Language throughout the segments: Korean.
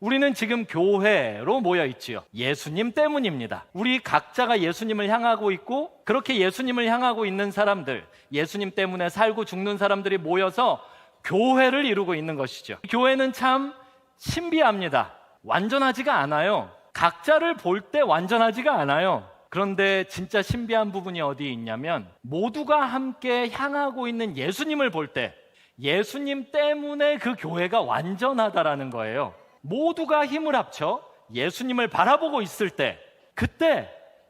우리는 지금 교회로 모여 있지요. 예수님 때문입니다. 우리 각자가 예수님을 향하고 있고, 그렇게 예수님을 향하고 있는 사람들, 예수님 때문에 살고 죽는 사람들이 모여서 교회를 이루고 있는 것이죠. 교회는 참 신비합니다. 완전하지가 않아요. 각자를 볼 때 완전하지가 않아요. 그런데 진짜 신비한 부분이 어디에 있냐면, 모두가 함께 향하고 있는 예수님을 볼 때 예수님 때문에 그 교회가 완전하다라는 거예요. 모두가 힘을 합쳐 예수님을 바라보고 있을 때, 그때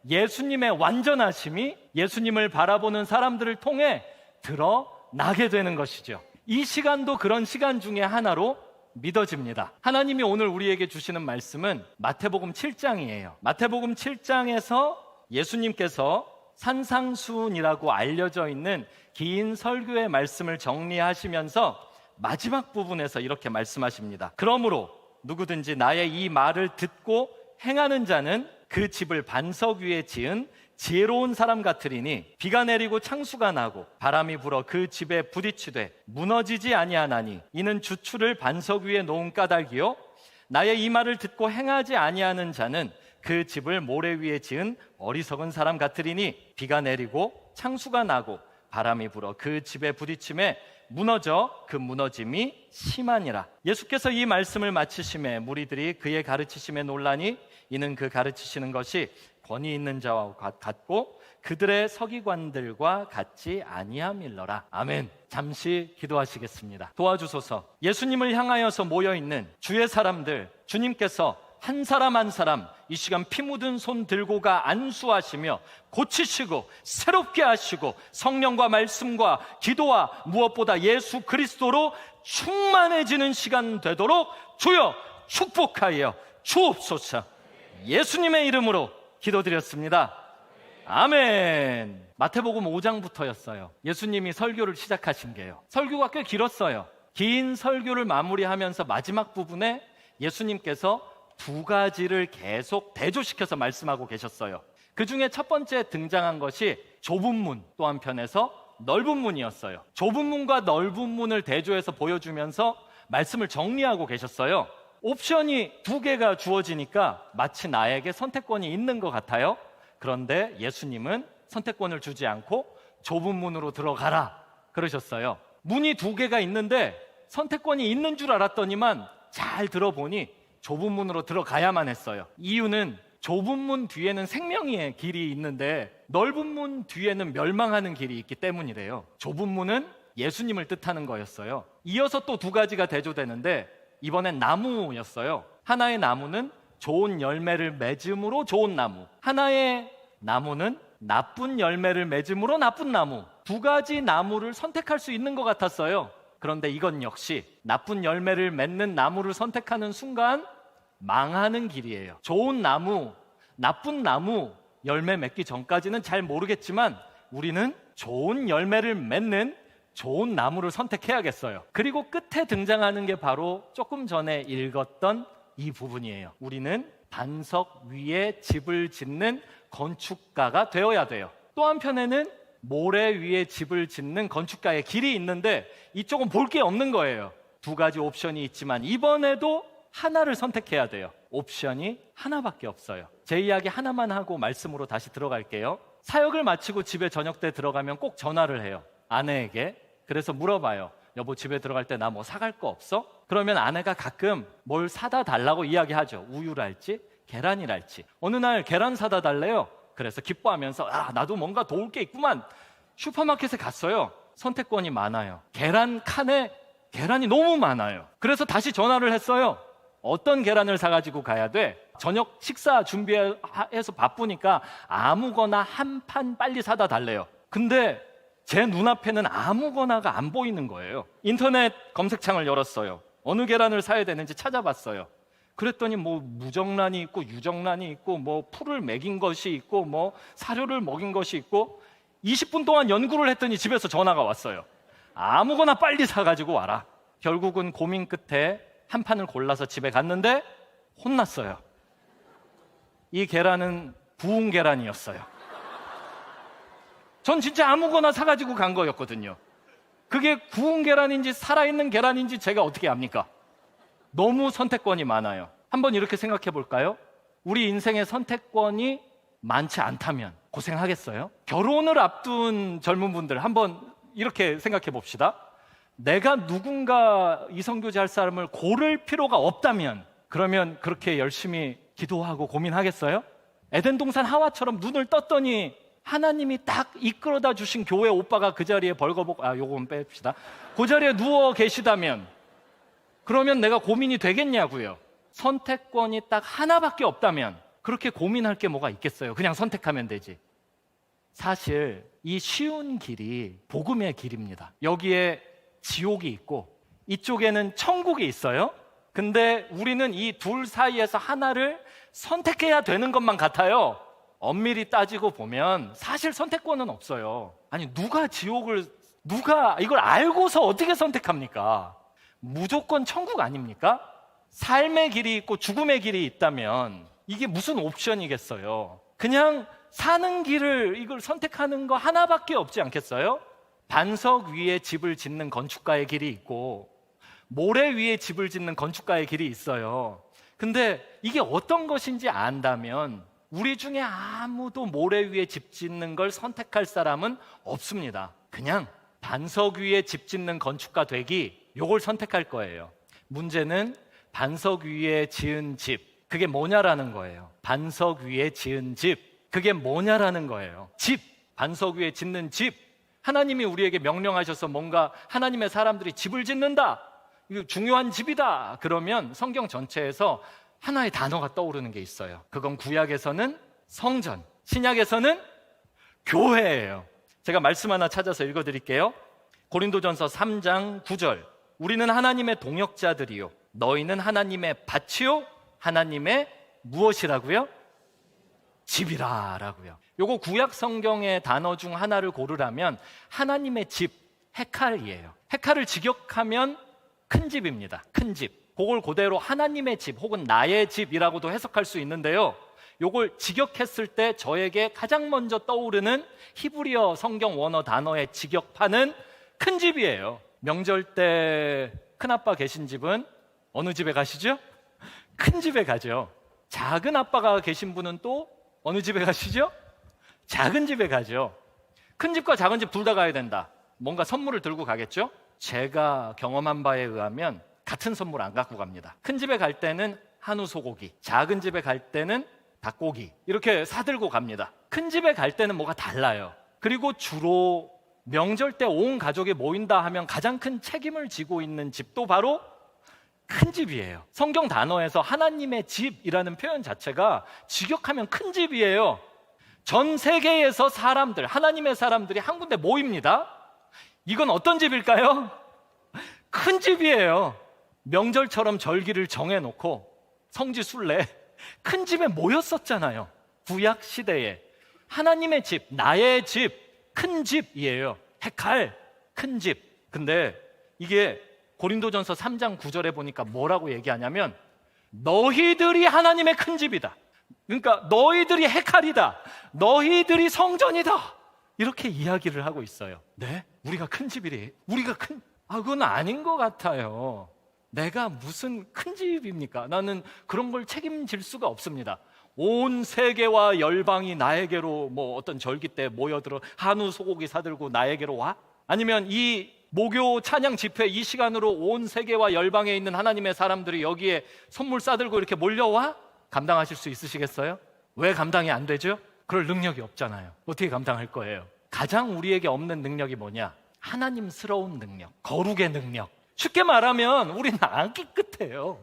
예수님의 완전하심이 예수님을 바라보는 사람들을 통해 드러나게 되는 것이죠. 이 시간도 그런 시간 중에 하나로 믿어집니다. 하나님이 오늘 우리에게 주시는 말씀은 마태복음 7장이에요. 마태복음 7장에서 예수님께서 산상수훈이라고 알려져 있는 긴 설교의 말씀을 정리하시면서 마지막 부분에서 이렇게 말씀하십니다. 그러므로 누구든지 나의 이 말을 듣고 행하는 자는 그 집을 반석 위에 지은 지혜로운 사람 같으리니, 비가 내리고 창수가 나고 바람이 불어 그 집에 부딪히되 무너지지 아니하나니 이는 주추를 반석 위에 놓은 까닭이요 나의 이 말을 듣고 행하지 아니하는 자는 그 집을 모래 위에 지은 어리석은 사람 같으리니, 비가 내리고 창수가 나고 바람이 불어 그 집에 부딪힘에 무너져 그 무너짐이 심하니라. 예수께서 이 말씀을 마치심에 무리들이 그의 가르치심에 놀라니, 이는 그 가르치시는 것이 권위 있는 자와 같고 그들의 서기관들과 같지 아니함일러라. 아멘. 잠시 기도하시겠습니다. 도와주소서. 예수님을 향하여서 모여있는 주의 사람들, 주님께서 한 사람 한 사람 이 시간 피 묻은 손 들고가 안수하시며 고치시고 새롭게 하시고 성령과 말씀과 기도와 무엇보다 예수 그리스도로 충만해지는 시간 되도록 주여 축복하여 주옵소서. 예수님의 이름으로 기도드렸습니다. 아멘. 마태복음 5장부터였어요. 예수님이 설교를 시작하신 게요. 설교가 꽤 길었어요. 긴 설교를 마무리하면서 마지막 부분에 예수님께서 두 가지를 계속 대조시켜서 말씀하고 계셨어요. 그 중에 첫 번째 등장한 것이 좁은 문, 또 한편에서 넓은 문이었어요. 좁은 문과 넓은 문을 대조해서 보여주면서 말씀을 정리하고 계셨어요. 옵션이 두 개가 주어지니까 마치 나에게 선택권이 있는 것 같아요. 그런데 예수님은 선택권을 주지 않고 좁은 문으로 들어가라 그러셨어요. 문이 두 개가 있는데 선택권이 있는 줄 알았더니만 잘 들어보니 좁은 문으로 들어가야만 했어요. 이유는 좁은 문 뒤에는 생명의 길이 있는데 넓은 문 뒤에는 멸망하는 길이 있기 때문이래요. 좁은 문은 예수님을 뜻하는 거였어요. 이어서 또 두 가지가 대조되는데, 이번엔 나무였어요. 하나의 나무는 좋은 열매를 맺음으로 좋은 나무, 하나의 나무는 나쁜 열매를 맺음으로 나쁜 나무, 두 가지 나무를 선택할 수 있는 것 같았어요. 그런데 이건 역시 나쁜 열매를 맺는 나무를 선택하는 순간 망하는 길이에요. 좋은 나무, 나쁜 나무 열매 맺기 전까지는 잘 모르겠지만 우리는 좋은 열매를 맺는 좋은 나무를 선택해야겠어요. 그리고 끝에 등장하는 게 바로 조금 전에 읽었던 이 부분이에요. 우리는 반석 위에 집을 짓는 건축가가 되어야 돼요. 또 한편에는 모래 위에 집을 짓는 건축가의 길이 있는데 이쪽은 볼 게 없는 거예요. 두 가지 옵션이 있지만 이번에도 하나를 선택해야 돼요. 옵션이 하나밖에 없어요. 제 이야기 하나만 하고 말씀으로 다시 들어갈게요. 사역을 마치고 집에 저녁 때 들어가면 꼭 전화를 해요. 아내에게. 그래서 물어봐요. 여보, 집에 들어갈 때 나 뭐 사갈 거 없어? 그러면 아내가 가끔 뭘 사다 달라고 이야기하죠. 우유랄지 계란이랄지. 어느 날 계란 사다 달래요. 그래서 기뻐하면서 나도 뭔가 도울 게 있구만. 슈퍼마켓에 갔어요. 선택권이 많아요. 계란 칸에 계란이 너무 많아요. 그래서 다시 전화를 했어요. 어떤 계란을 사가지고 가야 돼? 저녁 식사 준비해서 바쁘니까 아무거나 한 판 빨리 사다 달래요. 근데 제 눈앞에는 아무거나가 안 보이는 거예요. 인터넷 검색창을 열었어요. 어느 계란을 사야 되는지 찾아봤어요. 그랬더니 뭐 무정란이 있고 유정란이 있고 뭐 풀을 먹인 것이 있고 뭐 사료를 먹인 것이 있고 20분 동안 연구를 했더니 집에서 전화가 왔어요. 아무거나 빨리 사가지고 와라. 결국은 고민 끝에 한 판을 골라서 집에 갔는데 혼났어요. 이 계란은 부은 계란이었어요. 전 진짜 아무거나 사가지고 간 거였거든요. 그게 구운 계란인지 살아있는 계란인지 제가 어떻게 압니까? 너무 선택권이 많아요. 한번 이렇게 생각해 볼까요? 우리 인생의 선택권이 많지 않다면 고생하겠어요? 결혼을 앞둔 젊은 분들 한번 이렇게 생각해 봅시다. 내가 누군가 이성교제 할 사람을 고를 필요가 없다면 그러면 그렇게 열심히 기도하고 고민하겠어요? 에덴 동산 하와처럼 눈을 떴더니 하나님이 딱 이끌어다 주신 교회 오빠가 그 자리에 벌거벗고 요건 뺍시다. 그 자리에 누워 계시다면 그러면 내가 고민이 되겠냐고요. 선택권이 딱 하나밖에 없다면 그렇게 고민할 게 뭐가 있겠어요? 그냥 선택하면 되지. 사실 이 쉬운 길이 복음의 길입니다. 여기에 지옥이 있고 이쪽에는 천국이 있어요. 근데 우리는 이 둘 사이에서 하나를 선택해야 되는 것만 같아요. 엄밀히 따지고 보면 사실 선택권은 없어요. 아니 누가 이걸 알고서 어떻게 선택합니까? 무조건 천국 아닙니까? 삶의 길이 있고 죽음의 길이 있다면 이게 무슨 옵션이겠어요? 그냥 사는 길을 이걸 선택하는 거 하나밖에 없지 않겠어요? 반석 위에 집을 짓는 건축가의 길이 있고 모래 위에 집을 짓는 건축가의 길이 있어요. 근데 이게 어떤 것인지 안다면 우리 중에 아무도 모래 위에 집 짓는 걸 선택할 사람은 없습니다. 그냥 반석 위에 집 짓는 건축가 되기, 요걸 선택할 거예요. 문제는 반석 위에 지은 집, 그게 뭐냐라는 거예요. 반석 위에 지은 집, 그게 뭐냐라는 거예요. 집, 반석 위에 짓는 집. 하나님이 우리에게 명령하셔서 뭔가 하나님의 사람들이 집을 짓는다, 이거 중요한 집이다 그러면 성경 전체에서 하나의 단어가 떠오르는 게 있어요. 그건 구약에서는 성전, 신약에서는 교회예요. 제가 말씀 하나 찾아서 읽어드릴게요. 고린도전서 3장 9절. 우리는 하나님의 동역자들이요 너희는 하나님의 밭이요 하나님의 무엇이라고요? 집이라 라고요. 요거 구약 성경의 단어 중 하나를 고르라면 하나님의 집, 헤칼이에요. 헤칼을 직역하면 큰 집입니다. 큰 집. 그걸 그대로 하나님의 집 혹은 나의 집이라고도 해석할 수 있는데요. 요걸 직역했을 때 저에게 가장 먼저 떠오르는 히브리어 성경 원어 단어의 직역판은 큰 집이에요. 명절 때 큰아빠 계신 집은 어느 집에 가시죠? 큰 집에 가죠. 작은 아빠가 계신 분은 또 어느 집에 가시죠? 작은 집에 가죠. 큰 집과 작은 집 둘 다 가야 된다. 뭔가 선물을 들고 가겠죠? 제가 경험한 바에 의하면 같은 선물 안 갖고 갑니다. 큰 집에 갈 때는 한우 소고기, 작은 집에 갈 때는 닭고기 이렇게 사들고 갑니다. 큰 집에 갈 때는 뭐가 달라요. 그리고 주로 명절 때 온 가족이 모인다 하면 가장 큰 책임을 지고 있는 집도 바로 큰 집이에요. 성경 단어에서 하나님의 집이라는 표현 자체가 직역하면 큰 집이에요. 전 세계에서 사람들, 하나님의 사람들이 한 군데 모입니다. 이건 어떤 집일까요? 큰 집이에요. 명절처럼 절기를 정해놓고 성지순례 큰 집에 모였었잖아요. 구약 시대에 하나님의 집, 나의 집, 큰 집이에요. 헤칼, 큰 집. 근데 이게 고린도전서 3장 9절에 보니까 뭐라고 얘기하냐면 너희들이 하나님의 큰 집이다. 그러니까 너희들이 헤칼이다. 너희들이 성전이다. 이렇게 이야기를 하고 있어요. 네? 우리가 큰 집이래. 우리가 큰... 그건 아닌 것 같아요. 내가 무슨 큰 집입니까? 나는 그런 걸 책임질 수가 없습니다. 온 세계와 열방이 나에게로 뭐 어떤 절기 때 모여들어 한우 소고기 사들고 나에게로 와? 아니면 이 목요 찬양 집회 이 시간으로 온 세계와 열방에 있는 하나님의 사람들이 여기에 선물 싸들고 이렇게 몰려와? 감당하실 수 있으시겠어요? 왜 감당이 안 되죠? 그럴 능력이 없잖아요. 어떻게 감당할 거예요? 가장 우리에게 없는 능력이 뭐냐? 하나님스러운 능력, 거룩의 능력. 쉽게 말하면 우리는 안 깨끗해요.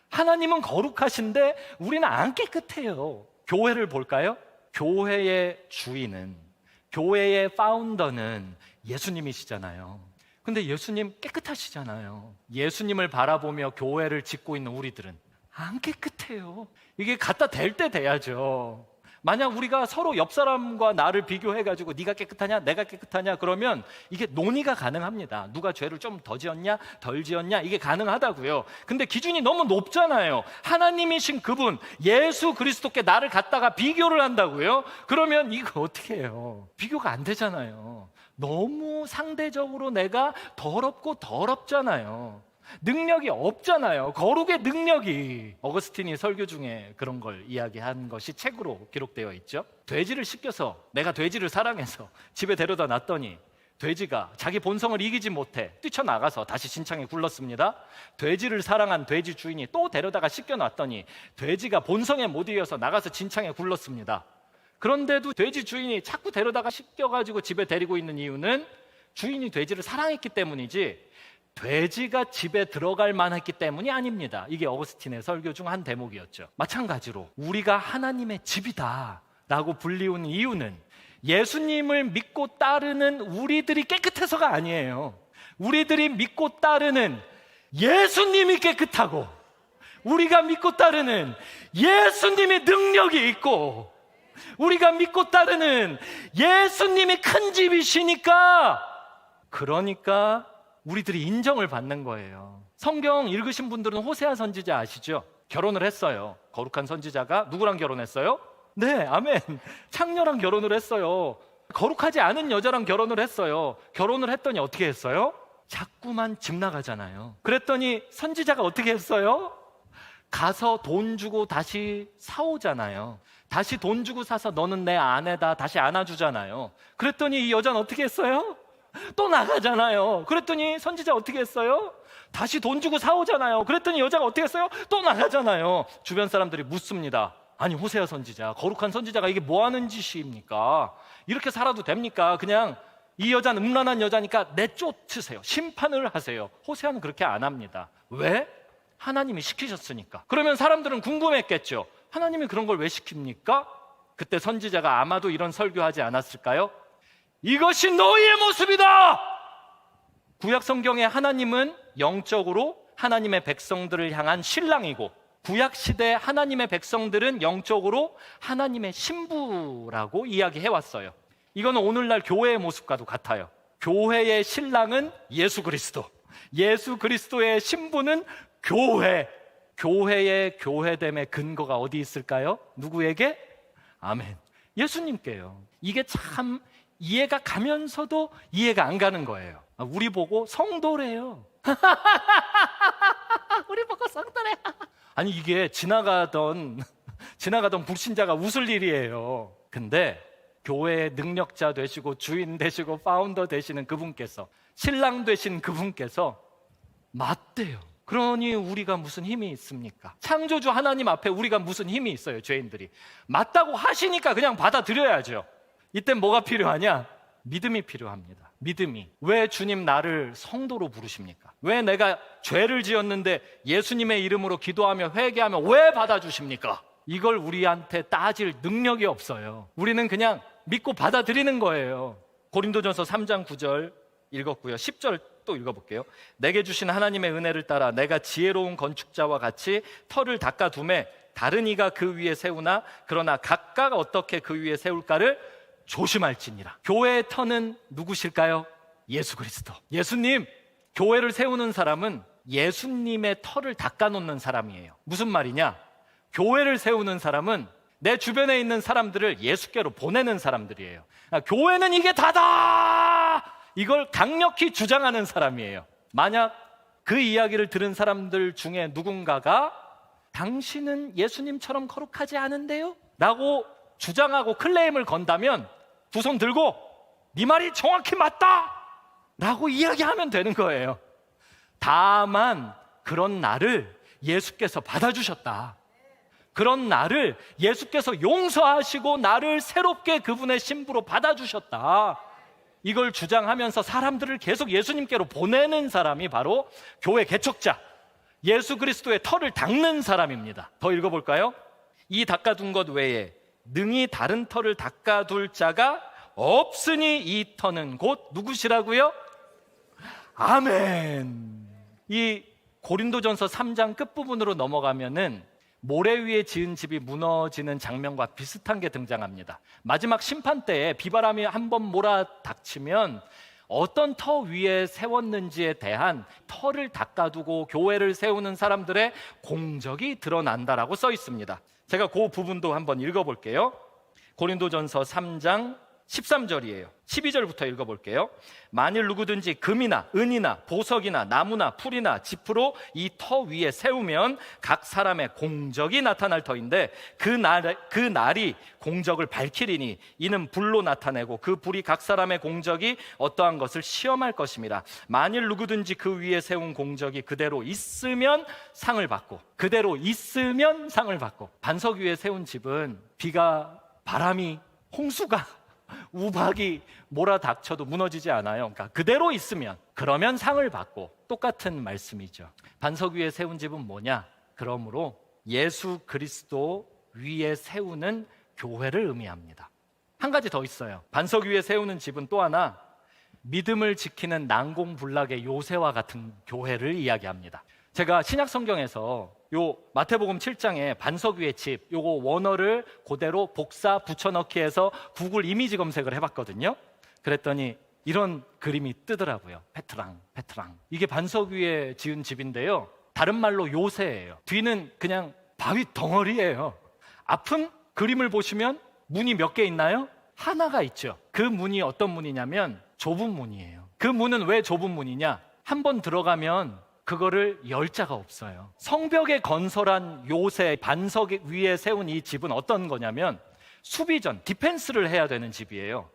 하나님은 거룩하신데 우리는 안 깨끗해요. 교회를 볼까요? 교회의 주인은, 교회의 파운더는 예수님이시잖아요. 근데 예수님 깨끗하시잖아요. 예수님을 바라보며 교회를 짓고 있는 우리들은 안 깨끗해요. 이게 갖다 댈 때 돼야죠. 만약 우리가 서로 옆 사람과 나를 비교해가지고 네가 깨끗하냐 내가 깨끗하냐 그러면 이게 논의가 가능합니다. 누가 죄를 좀 더 지었냐 덜 지었냐 이게 가능하다고요. 근데 기준이 너무 높잖아요. 하나님이신 그분 예수 그리스도께 나를 갖다가 비교를 한다고요? 그러면 이거 어떻게 해요? 비교가 안 되잖아요. 너무 상대적으로 내가 더럽고 더럽잖아요. 능력이 없잖아요. 거룩의 능력이. 어거스틴이 설교 중에 그런 걸 이야기한 것이 책으로 기록되어 있죠. 돼지를 씻겨서, 내가 돼지를 사랑해서 집에 데려다 놨더니 돼지가 자기 본성을 이기지 못해 뛰쳐나가서 다시 신창에 굴렀습니다. 돼지를 사랑한 돼지 주인이 또 데려다가 씻겨놨더니 돼지가 본성에 못 이겨서 나가서 진창에 굴렀습니다. 그런데도 돼지 주인이 자꾸 데려다가 씻겨가지고 집에 데리고 있는 이유는 주인이 돼지를 사랑했기 때문이지 돼지가 집에 들어갈 만했기 때문이 아닙니다. 이게 어거스틴의 설교 중 한 대목이었죠. 마찬가지로 우리가 하나님의 집이다 라고 불리우는 이유는 예수님을 믿고 따르는 우리들이 깨끗해서가 아니에요. 우리들이 믿고 따르는 예수님이 깨끗하고, 우리가 믿고 따르는 예수님의 능력이 있고, 우리가 믿고 따르는 예수님이 큰 집이시니까, 그러니까 우리들이 인정을 받는 거예요. 성경 읽으신 분들은 호세아 선지자 아시죠? 결혼을 했어요. 거룩한 선지자가 누구랑 결혼했어요? 네, 아멘. 창녀랑 결혼을 했어요. 거룩하지 않은 여자랑 결혼을 했어요. 결혼을 했더니 어떻게 했어요? 자꾸만 집 나가잖아요. 그랬더니 선지자가 어떻게 했어요? 가서 돈 주고 다시 사오잖아요. 다시 돈 주고 사서 너는 내 아내다 다시 안아주잖아요. 그랬더니 이 여자는 어떻게 했어요? 또 나가잖아요. 그랬더니 선지자 어떻게 했어요? 다시 돈 주고 사오잖아요. 그랬더니 여자가 어떻게 했어요? 또 나가잖아요. 주변 사람들이 묻습니다. 아니 호세아 선지자, 거룩한 선지자가 이게 뭐 하는 짓입니까? 이렇게 살아도 됩니까? 그냥 이 여자는 음란한 여자니까 내쫓으세요. 심판을 하세요. 호세아는 그렇게 안 합니다. 왜? 하나님이 시키셨으니까. 그러면 사람들은 궁금했겠죠. 하나님이 그런 걸 왜 시킵니까? 그때 선지자가 아마도 이런 설교하지 않았을까요? 이것이 너희의 모습이다! 구약 성경의 하나님은 영적으로 하나님의 백성들을 향한 신랑이고, 구약 시대 하나님의 백성들은 영적으로 하나님의 신부라고 이야기해왔어요. 이거는 오늘날 교회의 모습과도 같아요. 교회의 신랑은 예수 그리스도, 예수 그리스도의 신부는 교회. 교회의 교회됨의 근거가 어디 있을까요? 누구에게? 아멘. 예수님께요. 이게 참 이해가 가면서도 이해가 안 가는 거예요. 우리 보고 성도래요. 우리 보고 성도래. 아니 이게 지나가던 불신자가 웃을 일이에요. 근데 교회의 능력자 되시고 주인 되시고 파운더 되시는 그분께서, 신랑 되신 그분께서 맞대요. 그러니 우리가 무슨 힘이 있습니까? 창조주 하나님 앞에 우리가 무슨 힘이 있어요? 죄인들이 맞다고 하시니까 그냥 받아들여야죠. 이땐 뭐가 필요하냐? 믿음이 필요합니다. 믿음이. 왜 주님 나를 성도로 부르십니까? 왜 내가 죄를 지었는데 예수님의 이름으로 기도하며 회개하며 왜 받아주십니까? 이걸 우리한테 따질 능력이 없어요. 우리는 그냥 믿고 받아들이는 거예요. 고린도전서 3장 9절 읽었고요. 10절 또 읽어볼게요. 내게 주신 하나님의 은혜를 따라 내가 지혜로운 건축자와 같이 터를 닦아두매 다른 이가 그 위에 세우나 그러나 각각 어떻게 그 위에 세울까를 조심할지니라. 교회의 터는 누구실까요? 예수 그리스도. 예수님. 교회를 세우는 사람은 예수님의 터를 닦아놓는 사람이에요. 무슨 말이냐? 교회를 세우는 사람은 내 주변에 있는 사람들을 예수께로 보내는 사람들이에요. 교회는 이게 다다! 이걸 강력히 주장하는 사람이에요. 만약 그 이야기를 들은 사람들 중에 누군가가 당신은 예수님처럼 거룩하지 않은데요? 라고 주장하고 클레임을 건다면 두 손 들고 네 말이 정확히 맞다! 라고 이야기하면 되는 거예요. 다만 그런 나를 예수께서 받아주셨다. 그런 나를 예수께서 용서하시고 나를 새롭게 그분의 신부로 받아주셨다. 이걸 주장하면서 사람들을 계속 예수님께로 보내는 사람이 바로 교회 개척자, 예수 그리스도의 터를 닦는 사람입니다. 더 읽어볼까요? 이 닦아둔 것 외에 능히 다른 터를 닦아둘 자가 없으니 이 터는 곧 누구시라고요? 아멘. 이 고린도전서 3장 끝부분으로 넘어가면은 모래 위에 지은 집이 무너지는 장면과 비슷한 게 등장합니다. 마지막 심판 때에 비바람이 한번 몰아닥치면 어떤 터 위에 세웠는지에 대한 터를 닦아두고 교회를 세우는 사람들의 공적이 드러난다라고 써 있습니다. 제가 그 부분도 한번 읽어볼게요. 고린도전서 3장 13절이에요. 12절부터 읽어볼게요. 만일 누구든지 금이나 은이나 보석이나 나무나 풀이나 지프로 이 터 위에 세우면 각 사람의 공적이 나타날 터인데 그 날이 공적을 밝히리니 이는 불로 나타내고 그 불이 각 사람의 공적이 어떠한 것을 시험할 것입니다. 만일 누구든지 그 위에 세운 공적이 그대로 있으면 상을 받고, 그대로 있으면 상을 받고. 반석 위에 세운 집은 비가, 바람이, 홍수가, 우박이 몰아닥쳐도 무너지지 않아요. 그러니까 그대로 있으면, 그러면 상을 받고. 똑같은 말씀이죠. 반석 위에 세운 집은 뭐냐? 그러므로 예수 그리스도 위에 세우는 교회를 의미합니다. 한 가지 더 있어요. 반석 위에 세우는 집은 또 하나, 믿음을 지키는 난공불락의 요새와 같은 교회를 이야기합니다. 제가 신약 성경에서 요 마태복음 7장에 반석 위의 집, 요거 원어를 그대로 복사 붙여넣기 해서 구글 이미지 검색을 해봤거든요. 그랬더니 이런 그림이 뜨더라고요. 페트랑. 이게 반석 위에 지은 집인데요, 다른 말로 요새예요. 뒤는 그냥 바위 덩어리예요. 앞은 그림을 보시면 문이 몇 개 있나요? 하나가 있죠. 그 문이 어떤 문이냐면 좁은 문이에요. 그 문은 왜 좁은 문이냐? 한번 들어가면 그거를 열 자가 없어요. 성벽에 건설한 요새 반석 위에 세운 이 집은 어떤 거냐면 수비전, 디펜스를 해야 되는 집이에요.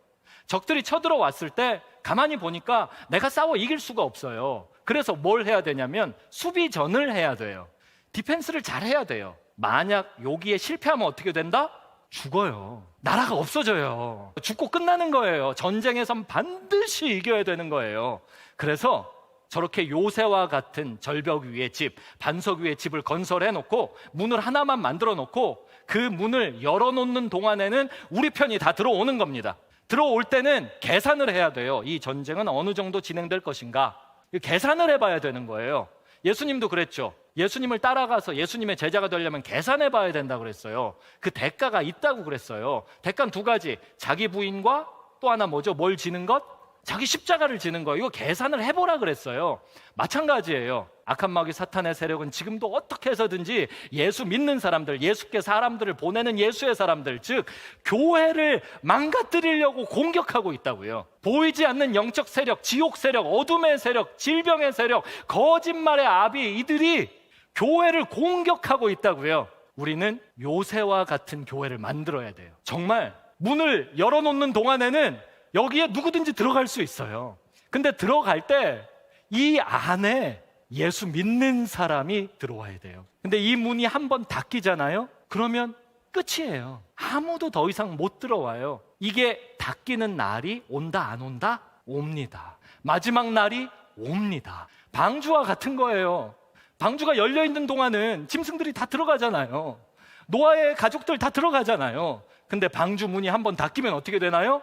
적들이 쳐들어왔을 때 가만히 보니까 내가 싸워 이길 수가 없어요. 그래서 뭘 해야 되냐면 수비전을 해야 돼요. 디펜스를 잘 해야 돼요. 만약 여기에 실패하면 어떻게 된다? 죽어요. 나라가 없어져요. 죽고 끝나는 거예요. 전쟁에선 반드시 이겨야 되는 거예요. 그래서 저렇게 요새와 같은 절벽 위에 집, 반석 위에 집을 건설해 놓고 문을 하나만 만들어 놓고 그 문을 열어놓는 동안에는 우리 편이 다 들어오는 겁니다. 들어올 때는 계산을 해야 돼요. 이 전쟁은 어느 정도 진행될 것인가, 계산을 해봐야 되는 거예요. 예수님도 그랬죠. 예수님을 따라가서 예수님의 제자가 되려면 계산해 봐야 된다고 그랬어요. 그 대가가 있다고 그랬어요. 대가는 두 가지, 자기 부인과 또 하나 뭐죠? 뭘 지는 것? 자기 십자가를 지는 거예요. 이거 계산을 해보라 그랬어요. 마찬가지예요. 악한 마귀 사탄의 세력은 지금도 어떻게 해서든지 예수 믿는 사람들, 예수께 사람들을 보내는 예수의 사람들, 즉 교회를 망가뜨리려고 공격하고 있다고요. 보이지 않는 영적 세력, 지옥 세력, 어둠의 세력, 질병의 세력, 거짓말의 아비, 이들이 교회를 공격하고 있다고요. 우리는 요새와 같은 교회를 만들어야 돼요. 정말 문을 열어놓는 동안에는 여기에 누구든지 들어갈 수 있어요. 근데 들어갈 때 이 안에 예수 믿는 사람이 들어와야 돼요. 근데 이 문이 한번 닫히잖아요? 그러면 끝이에요. 아무도 더 이상 못 들어와요. 이게 닫히는 날이 온다 안 온다? 옵니다. 마지막 날이 옵니다. 방주와 같은 거예요. 방주가 열려있는 동안은 짐승들이 다 들어가잖아요. 노아의 가족들 다 들어가잖아요. 근데 방주 문이 한번 닫히면 어떻게 되나요?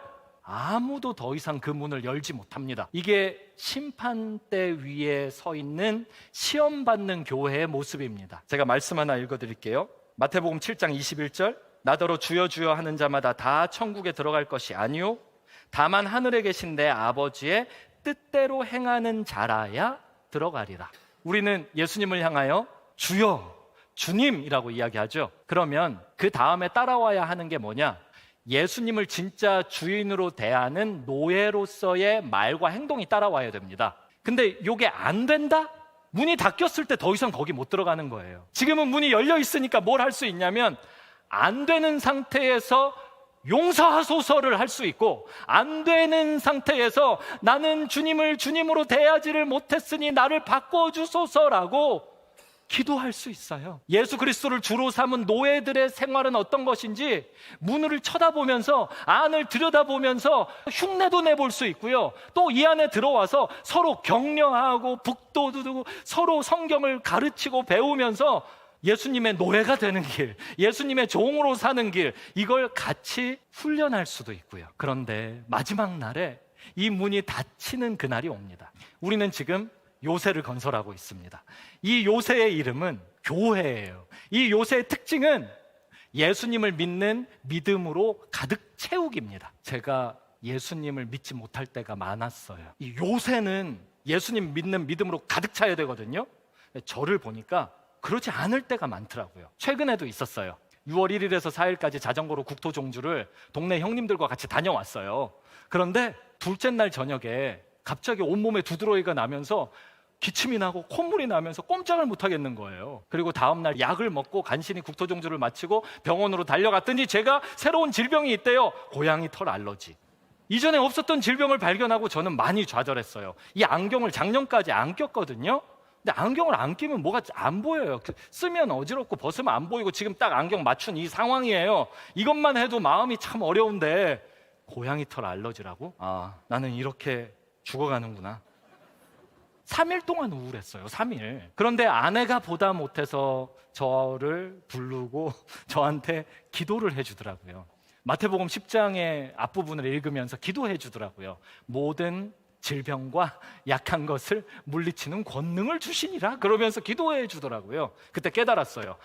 아무도 더 이상 그 문을 열지 못합니다. 이게 심판대 위에 서 있는 시험받는 교회의 모습입니다. 제가 말씀 하나 읽어드릴게요. 마태복음 7장 21절, 나더러 주여 주여 하는 자마다 다 천국에 들어갈 것이 아니요 다만 하늘에 계신 내 아버지의 뜻대로 행하는 자라야 들어가리라. 우리는 예수님을 향하여 주여, 주님이라고 이야기하죠. 그러면 그 다음에 따라와야 하는 게 뭐냐? 예수님을 진짜 주인으로 대하는 노예로서의 말과 행동이 따라와야 됩니다. 근데 이게 안 된다? 문이 닫혔을 때 더 이상 거기 못 들어가는 거예요. 지금은 문이 열려 있으니까 뭘 할 수 있냐면 안 되는 상태에서 용서하소서를 할 수 있고, 안 되는 상태에서 나는 주님을 주님으로 대하지를 못했으니 나를 바꿔주소서라고 기도할 수 있어요. 예수 그리스도를 주로 삼은 노예들의 생활은 어떤 것인지 문을 쳐다보면서, 안을 들여다보면서 흉내도 내볼 수 있고요. 또 이 안에 들어와서 서로 격려하고 북돋우고 서로 성경을 가르치고 배우면서 예수님의 노예가 되는 길, 예수님의 종으로 사는 길, 이걸 같이 훈련할 수도 있고요. 그런데 마지막 날에 이 문이 닫히는 그날이 옵니다. 우리는 지금 요새를 건설하고 있습니다. 이 요새의 이름은 교회예요. 이 요새의 특징은 예수님을 믿는 믿음으로 가득 채우기입니다. 제가 예수님을 믿지 못할 때가 많았어요. 이 요새는 예수님 믿는 믿음으로 가득 차야 되거든요. 저를 보니까 그렇지 않을 때가 많더라고요. 최근에도 있었어요. 6월 1일에서 4일까지 자전거로 국토종주를 동네 형님들과 같이 다녀왔어요. 그런데 둘째 날 저녁에 갑자기 온몸에 두드러기가 나면서 기침이 나고 콧물이 나면서 꼼짝을 못 하겠는 거예요. 그리고 다음날 약을 먹고 간신히 국토종주를 마치고 병원으로 달려갔더니 제가 새로운 질병이 있대요. 고양이 털 알러지. 이전에 없었던 질병을 발견하고 저는 많이 좌절했어요. 이 안경을 작년까지 안 꼈거든요. 근데 안경을 안 끼면 뭐가 안 보여요. 쓰면 어지럽고 벗으면 안 보이고 지금 딱 안경 맞춘 이 상황이에요. 이것만 해도 마음이 참 어려운데 고양이 털 알러지라고? 나는 이렇게 죽어가는구나. 3일 동안 우울했어요. 3일. 그런데 아내가 보다 못해서 저를 부르고 저한테 기도를 해주더라고요. 마태복음 10장의 앞부분을 읽으면서 기도해 주더라고요. 모든 질병과 약한 것을 물리치는 권능을 주시니라 그러면서 기도해 주더라고요. 그때 깨달았어요.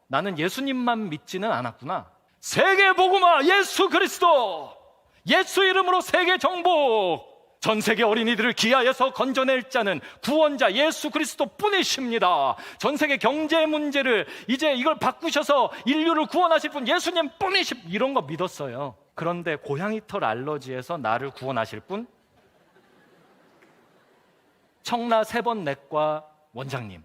나는 예수님만 믿지는 않았구나. 세계 복음화 예수 그리스도, 예수 이름으로 세계 정복, 전 세계 어린이들을 기아에서 건져낼 자는 구원자 예수 그리스도 뿐이십니다. 전 세계 경제 문제를 이제 이걸 바꾸셔서 인류를 구원하실 분 예수님 뿐이십, 이런 거 믿었어요. 그런데 고양이 털 알러지에서 나를 구원하실 분? 청라 3번 내과 원장님.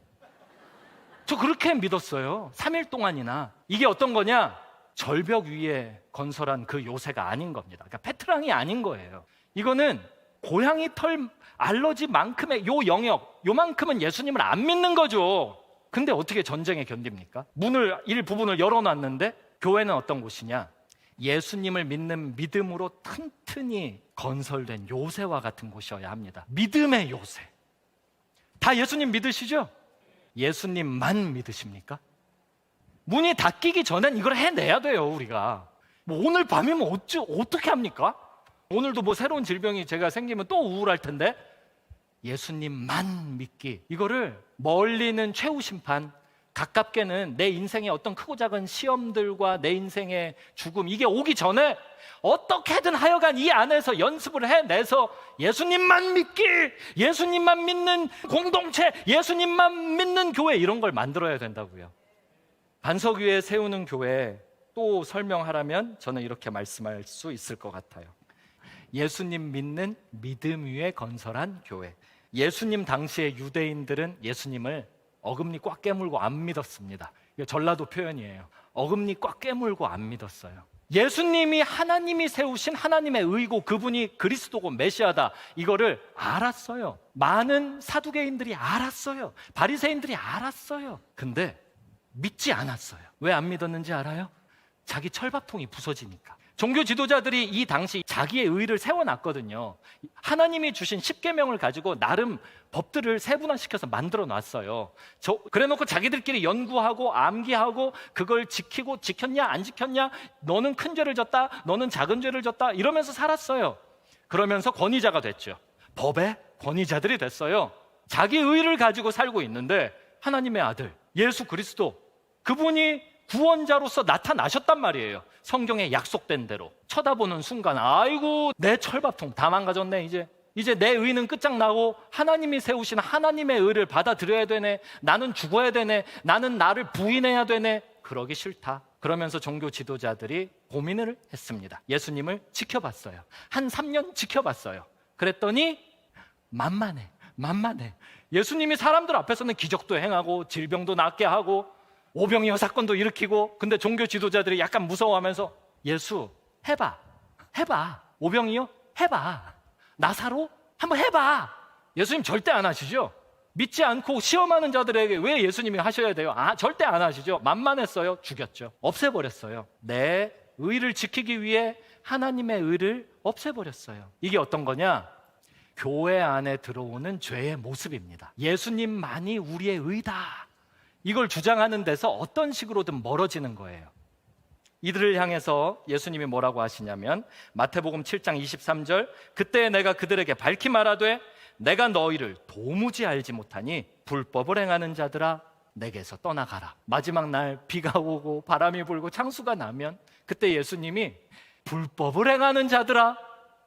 저 그렇게 믿었어요. 3일 동안이나. 이게 어떤 거냐? 절벽 위에 건설한 그 요새가 아닌 겁니다. 그러니까 페트랑이 아닌 거예요. 이거는 고양이 털 알러지만큼의 요 영역, 요만큼은 예수님을 안 믿는 거죠. 근데 어떻게 전쟁에 견딥니까? 문을 일부분을 열어놨는데 교회는 어떤 곳이냐? 예수님을 믿는 믿음으로 튼튼히 건설된 요새와 같은 곳이어야 합니다. 믿음의 요새. 다 예수님 믿으시죠? 예수님만 믿으십니까? 문이 닫히기 전엔 이걸 해내야 돼요. 우리가 오늘 밤이면 어떻게 합니까? 오늘도 새로운 질병이 제가 생기면 또 우울할 텐데 예수님만 믿기, 이거를 멀리는 최후 심판, 가깝게는 내 인생의 어떤 크고 작은 시험들과 내 인생의 죽음, 이게 오기 전에 어떻게든 하여간 이 안에서 연습을 해내서 예수님만 믿기, 예수님만 믿는 공동체, 예수님만 믿는 교회, 이런 걸 만들어야 된다고요. 반석 위에 세우는 교회 또 설명하라면 저는 이렇게 말씀할 수 있을 것 같아요. 예수님 믿는 믿음 위에 건설한 교회. 예수님 당시의 유대인들은 예수님을 어금니 꽉 깨물고 안 믿었습니다. 이거 전라도 표현이에요. 어금니 꽉 깨물고 안 믿었어요. 예수님이 하나님이 세우신 하나님의 의고 그분이 그리스도고 메시아다, 이거를 알았어요. 많은 사두개인들이 알았어요. 바리새인들이 알았어요. 근데 믿지 않았어요. 왜 안 믿었는지 알아요? 자기 철밥통이 부서지니까. 종교 지도자들이 이 당시 자기의 의를 세워놨거든요. 하나님이 주신 10계명을 가지고 나름 법들을 세분화시켜서 만들어 놨어요. 그래놓고 자기들끼리 연구하고 암기하고 그걸 지키고, 지켰냐 안 지켰냐, 너는 큰 죄를 졌다, 너는 작은 죄를 졌다, 이러면서 살았어요. 그러면서 권위자가 됐죠. 법의 권위자들이 됐어요. 자기 의를 가지고 살고 있는데 하나님의 아들 예수 그리스도, 그분이 구원자로서 나타나셨단 말이에요. 성경에 약속된 대로. 쳐다보는 순간 아이고 내 철밥통 다 망가졌네. 이제 내 의는 끝장나고 하나님이 세우신 하나님의 의를 받아들여야 되네. 나는 죽어야 되네. 나는 나를 부인해야 되네. 그러기 싫다. 그러면서 종교 지도자들이 고민을 했습니다. 예수님을 지켜봤어요. 한 3년 지켜봤어요. 그랬더니 만만해. 예수님이 사람들 앞에서는 기적도 행하고 질병도 낫게 하고 오병이어 사건도 일으키고, 근데 종교 지도자들이 약간 무서워하면서 예수 해봐. 오병이어 해봐. 나사로 한번 해봐. 예수님 절대 안 하시죠? 믿지 않고 시험하는 자들에게 왜 예수님이 하셔야 돼요? 절대 안 하시죠? 만만했어요. 죽였죠. 없애버렸어요. 내 의를 지키기 위해 하나님의 의를 없애버렸어요. 이게 어떤 거냐? 교회 안에 들어오는 죄의 모습입니다. 예수님만이 우리의 의다, 이걸 주장하는 데서 어떤 식으로든 멀어지는 거예요. 이들을 향해서 예수님이 뭐라고 하시냐면 마태복음 7장 23절, 그때 내가 그들에게 밝히 말하되 내가 너희를 도무지 알지 못하니 불법을 행하는 자들아 내게서 떠나가라. 마지막 날 비가 오고 바람이 불고 창수가 나면 그때 예수님이 불법을 행하는 자들아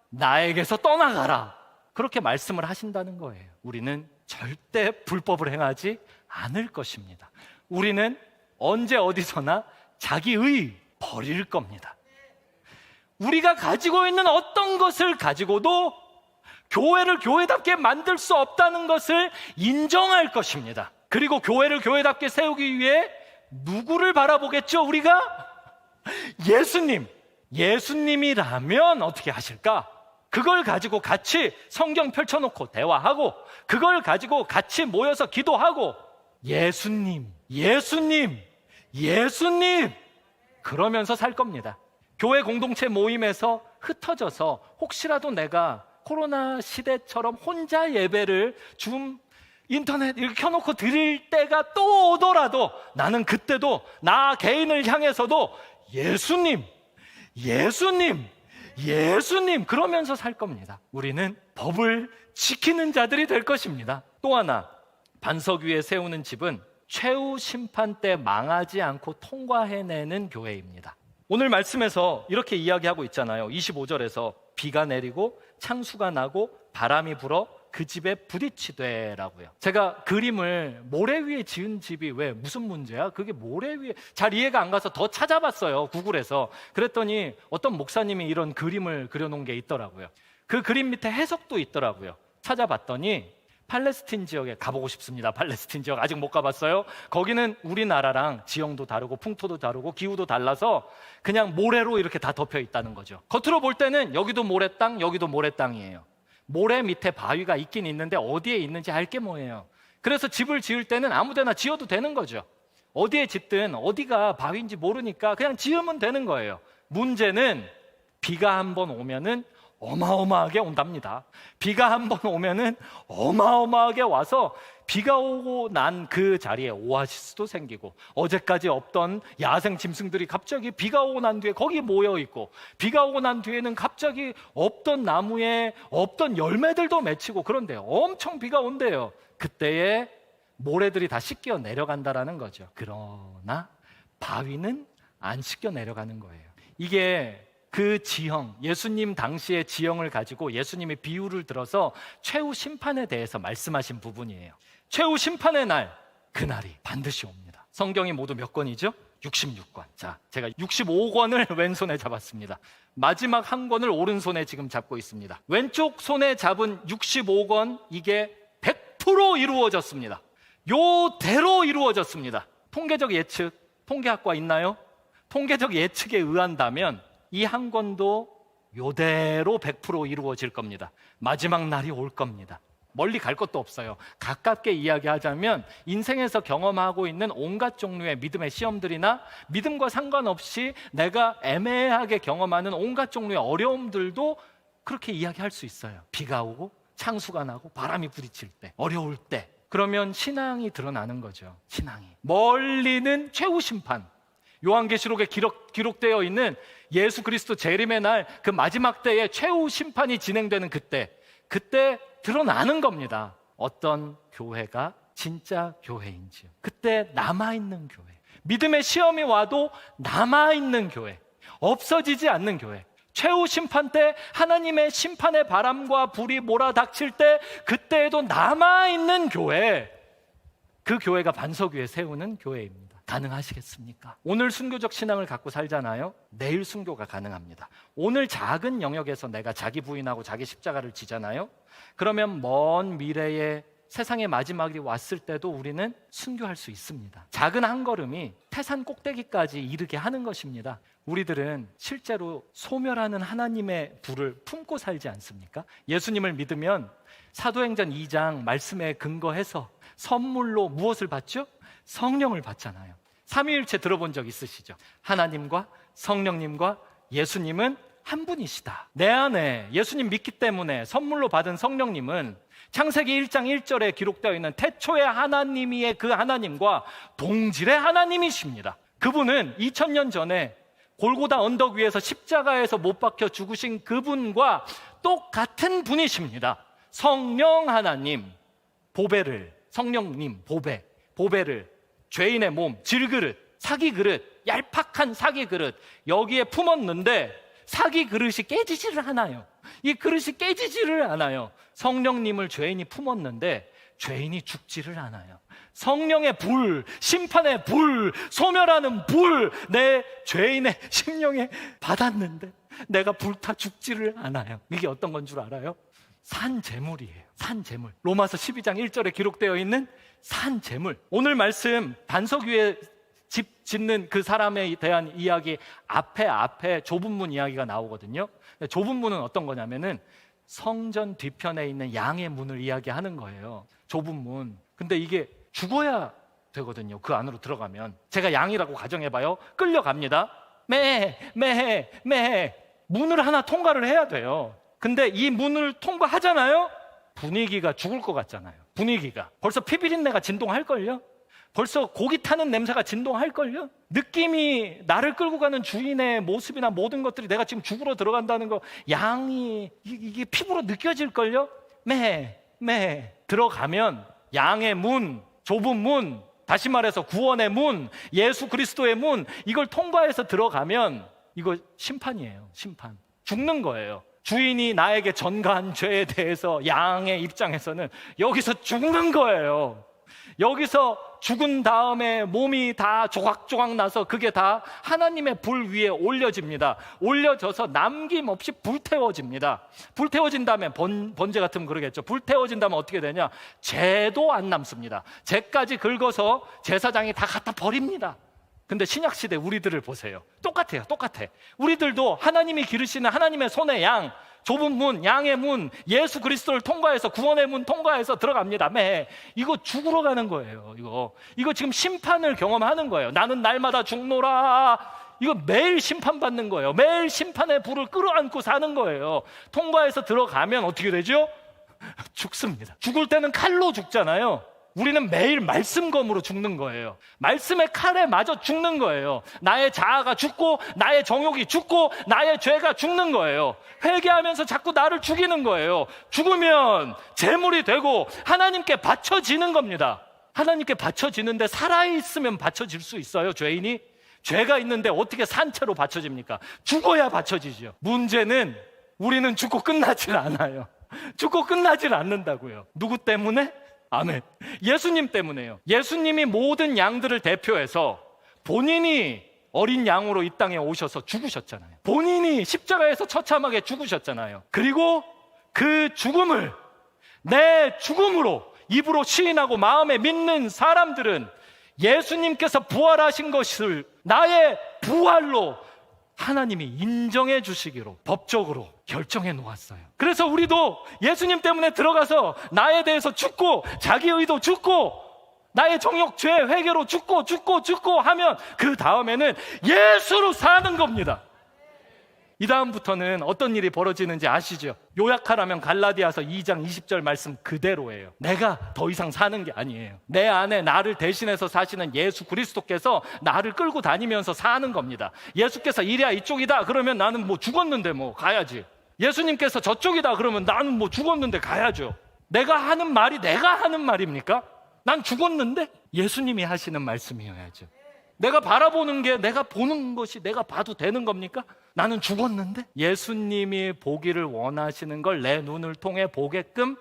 나에게서 떠나가라, 그렇게 말씀을 하신다는 거예요. 우리는 절대 불법을 행하지 않을 것입니다. 우리는 언제 어디서나 자기의 버릴 겁니다. 우리가 가지고 있는 어떤 것을 가지고도 교회를 교회답게 만들 수 없다는 것을 인정할 것입니다. 그리고 교회를 교회답게 세우기 위해 누구를 바라보겠죠? 우리가 예수님이라면 어떻게 하실까? 그걸 가지고 같이 성경 펼쳐놓고 대화하고, 그걸 가지고 같이 모여서 기도하고, 예수님 그러면서 살 겁니다. 교회 공동체 모임에서 흩어져서 혹시라도 내가 코로나 시대처럼 혼자 예배를 인터넷 이렇게 켜놓고 드릴 때가 또 오더라도 나는 그때도 나 개인을 향해서도 예수님 그러면서 살 겁니다. 우리는 법을 지키는 자들이 될 것입니다. 또 하나, 반석 위에 세우는 집은 최후 심판 때 망하지 않고 통과해내는 교회입니다. 오늘 말씀에서 이렇게 이야기하고 있잖아요. 25절에서 비가 내리고 창수가 나고 바람이 불어 그 집에 부딪히되라고요. 제가 그림을 모래 위에 지은 집이 왜 무슨 문제야? 그게 모래 위에 잘 이해가 안 가서 더 찾아봤어요. 구글에서. 그랬더니 어떤 목사님이 이런 그림을 그려놓은 게 있더라고요. 그 그림 밑에 해석도 있더라고요. 찾아봤더니 팔레스틴 지역에 가보고 싶습니다. 팔레스틴 지역 아직 못 가봤어요. 거기는 우리나라랑 지형도 다르고 풍토도 다르고 기후도 달라서 그냥 모래로 이렇게 다 덮여 있다는 거죠. 겉으로 볼 때는 여기도 모래 땅, 여기도 모래 땅이에요. 모래 밑에 바위가 있긴 있는데 어디에 있는지 알 게 뭐예요. 그래서 집을 지을 때는 아무데나 지어도 되는 거죠. 어디에 짓든 어디가 바위인지 모르니까 그냥 지으면 되는 거예요. 문제는 비가 한번 오면은 어마어마하게 온답니다. 비가 한번 오면은 어마어마하게 와서 비가 오고 난 그 자리에 오아시스도 생기고, 어제까지 없던 야생 짐승들이 갑자기 비가 오고 난 뒤에 거기 모여 있고, 비가 오고 난 뒤에는 갑자기 없던 나무에 없던 열매들도 맺히고, 그런데 엄청 비가 온대요. 그때에 모래들이 다 씻겨 내려간다라는 거죠. 그러나 바위는 안 씻겨 내려가는 거예요. 이게 그 지형, 예수님 당시의 지형을 가지고 예수님이 비유를 들어서 최후 심판에 대해서 말씀하신 부분이에요. 최후 심판의 날, 그날이 반드시 옵니다. 성경이 모두 몇 권이죠? 66권. 자, 제가 65권을 왼손에 잡았습니다. 마지막 한 권을 오른손에 지금 잡고 있습니다. 왼쪽 손에 잡은 65권, 이게 100% 이루어졌습니다. 요대로 이루어졌습니다. 통계적 예측, 통계학과 있나요? 통계적 예측에 의한다면 이 한 권도 요대로 100% 이루어질 겁니다. 마지막 날이 올 겁니다. 멀리 갈 것도 없어요. 가깝게 이야기하자면 인생에서 경험하고 있는 온갖 종류의 믿음의 시험들이나 믿음과 상관없이 내가 애매하게 경험하는 온갖 종류의 어려움들도 그렇게 이야기할 수 있어요. 비가 오고 창수가 나고 바람이 부딪힐 때, 어려울 때, 그러면 신앙이 드러나는 거죠. 신앙이. 멀리는 최후 심판, 요한계시록에 기록되어 있는 예수 그리스도 재림의 날, 그 마지막 때에 최후 심판이 진행되는 그때 드러나는 겁니다. 어떤 교회가 진짜 교회인지요. 그때 남아있는 교회, 믿음의 시험이 와도 남아있는 교회, 없어지지 않는 교회, 최후 심판 때 하나님의 심판의 바람과 불이 몰아닥칠 때 그때에도 남아있는 교회, 그 교회가 반석 위에 세우는 교회입니다. 가능하시겠습니까? 오늘 순교적 신앙을 갖고 살잖아요. 내일 순교가 가능합니다. 오늘 작은 영역에서 내가 자기 부인하고 자기 십자가를 지잖아요. 그러면 먼 미래에 세상의 마지막이 왔을 때도 우리는 순교할 수 있습니다. 작은 한 걸음이 태산 꼭대기까지 이르게 하는 것입니다. 우리들은 실제로 소멸하는 하나님의 불을 품고 살지 않습니까? 예수님을 믿으면 사도행전 2장 말씀에 근거해서 선물로 무엇을 받죠? 성령을 받잖아요. 삼위일체 들어본 적 있으시죠? 하나님과 성령님과 예수님은 한 분이시다. 내 안에 예수님 믿기 때문에 선물로 받은 성령님은 창세기 1장 1절에 기록되어 있는 태초의 하나님이의 그 하나님과 동질의 하나님이십니다. 그분은 2000년 전에 골고다 언덕 위에서 십자가에서 못 박혀 죽으신 그분과 똑같은 분이십니다. 성령 하나님, 보배를, 성령님 보배를 죄인의 몸, 질그릇, 사기 그릇, 얄팍한 사기 그릇 여기에 품었는데 사기 그릇이 깨지지를 않아요. 이 그릇이 깨지지를 않아요. 성령님을 죄인이 품었는데 죄인이 죽지를 않아요. 성령의 불, 심판의 불, 소멸하는 불, 내 죄인의 심령에 받았는데 내가 불타 죽지를 않아요. 이게 어떤 건 줄 알아요? 산재물이에요. 산재물. 로마서 12장 1절에 기록되어 있는 산재물. 오늘 말씀 반석 위에 집 짓는 그 사람에 대한 이야기 앞에 좁은 문 이야기가 나오거든요. 좁은 문은 어떤 거냐면은 성전 뒤편에 있는 양의 문을 이야기하는 거예요. 좁은 문. 근데 이게 죽어야 되거든요. 그 안으로 들어가면. 제가 양이라고 가정해봐요. 끌려갑니다. 매. 문을 하나 통과를 해야 돼요. 근데 이 문을 통과하잖아요. 분위기가 죽을 것 같잖아요. 분위기가. 벌써 피비린내가 진동할걸요? 벌써 고기 타는 냄새가 진동할걸요? 느낌이 나를 끌고 가는 주인의 모습이나 모든 것들이 내가 지금 죽으러 들어간다는 거 양이 이게 피부로 느껴질걸요? 매 들어가면 양의 문, 좁은 문, 다시 말해서 구원의 문, 예수 그리스도의 문, 이걸 통과해서 들어가면 이거 심판이에요. 심판. 죽는 거예요. 주인이 나에게 전가한 죄에 대해서 양의 입장에서는 여기서 죽는 거예요. 여기서 죽은 다음에 몸이 다 조각조각 나서 그게 다 하나님의 불 위에 올려집니다. 올려져서 남김없이 불태워집니다. 불태워진 다음에 번제 같으면 그러겠죠. 불태워진 다음에 어떻게 되냐? 죄도 안 남습니다. 죄까지 긁어서 제사장이 다 갖다 버립니다. 근데 신약시대 우리들을 보세요. 똑같아요. 우리들도 하나님이 기르시는 하나님의 손의 양, 좁은 문, 양의 문, 예수 그리스도를 통과해서 구원의 문 통과해서 들어갑니다. 이거 죽으러 가는 거예요. 이거 지금 심판을 경험하는 거예요. 나는 날마다 죽노라. 이거 매일 심판받는 거예요. 매일 심판의 불을 끌어안고 사는 거예요. 통과해서 들어가면 어떻게 되죠? 죽습니다. 죽을 때는 칼로 죽잖아요. 우리는 매일 말씀검으로 죽는 거예요. 말씀의 칼에 맞아 죽는 거예요. 나의 자아가 죽고 나의 정욕이 죽고 나의 죄가 죽는 거예요. 회개하면서 자꾸 나를 죽이는 거예요. 죽으면 재물이 되고 하나님께 바쳐지는 겁니다. 하나님께 바쳐지는데 살아있으면 바쳐질 수 있어요, 죄인이? 죄가 있는데 어떻게 산채로 바쳐집니까? 죽어야 바쳐지죠. 문제는 우리는 죽고 끝나질 않아요. 죽고 끝나질 않는다고요. 누구 때문에? 아멘. 예수님 때문에요. 예수님이 모든 양들을 대표해서 본인이 어린 양으로 이 땅에 오셔서 죽으셨잖아요. 본인이 십자가에서 처참하게 죽으셨잖아요. 그리고 그 죽음을 내 죽음으로 입으로 시인하고 마음에 믿는 사람들은 예수님께서 부활하신 것을 나의 부활로 하나님이 인정해 주시기로 법적으로 결정해 놓았어요. 그래서 우리도 예수님 때문에 들어가서 나에 대해서 죽고 자기 의도 죽고 나의 정욕 죄 회개로 죽고 하면 그 다음에는 예수로 사는 겁니다. 이 다음부터는 어떤 일이 벌어지는지 아시죠? 요약하라면 갈라디아서 2장 20절 말씀 그대로예요. 내가 더 이상 사는 게 아니에요. 내 안에 나를 대신해서 사시는 예수 그리스도께서 나를 끌고 다니면서 사는 겁니다. 예수께서 이리야 이쪽이다 그러면 나는 뭐 죽었는데 뭐 가야지. 예수님께서 저쪽이다 그러면 나는 뭐 죽었는데 가야죠. 내가 하는 말입니까? 난 죽었는데? 예수님이 하시는 말씀이어야죠. 내가 바라보는 게 내가 보는 것이 내가 봐도 되는 겁니까? 나는 죽었는데? 예수님이 보기를 원하시는 걸 내 눈을 통해 보게끔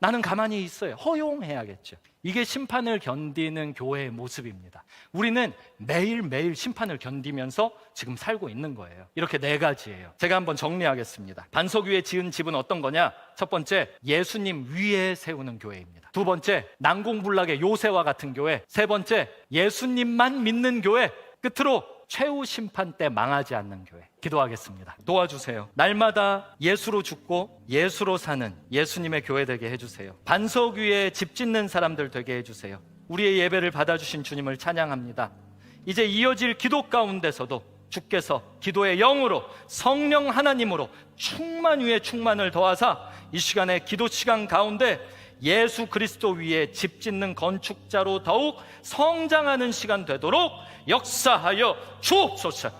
나는 가만히 있어요. 허용해야겠죠. 이게 심판을 견디는 교회의 모습입니다. 우리는 매일매일 심판을 견디면서 지금 살고 있는 거예요. 이렇게 4가지예요. 제가 한번 정리하겠습니다. 반석 위에 지은 집은 어떤 거냐? 첫 번째, 예수님 위에 세우는 교회입니다. 두 번째, 난공불락의 요새와 같은 교회. 세 번째, 예수님만 믿는 교회. 끝으로 최후 심판 때 망하지 않는 교회. 기도하겠습니다. 도와주세요. 날마다 예수로 죽고 예수로 사는 예수님의 교회 되게 해주세요. 반석 위에 집 짓는 사람들 되게 해주세요. 우리의 예배를 받아주신 주님을 찬양합니다. 이제 이어질 기도 가운데서도 주께서 기도의 영으로 성령 하나님으로 충만 위에 충만을 더하사 이 시간에 기도 시간 가운데 예수 그리스도 위에 집 짓는 건축자로 더욱 성장하는 시간 되도록 역사하여 주옵소서.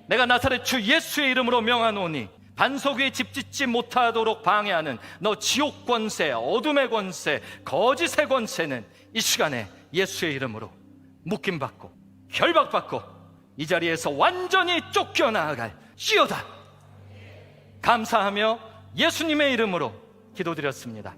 내가 나사렛 주 예수의 이름으로 명하노니 반석 위에 집 짓지 못하도록 방해하는 너 지옥 권세, 어둠의 권세, 거짓의 권세는 이 시간에 예수의 이름으로 묶임받고 결박받고 이 자리에서 완전히 쫓겨나갈 지어다. 감사하며 예수님의 이름으로 기도드렸습니다.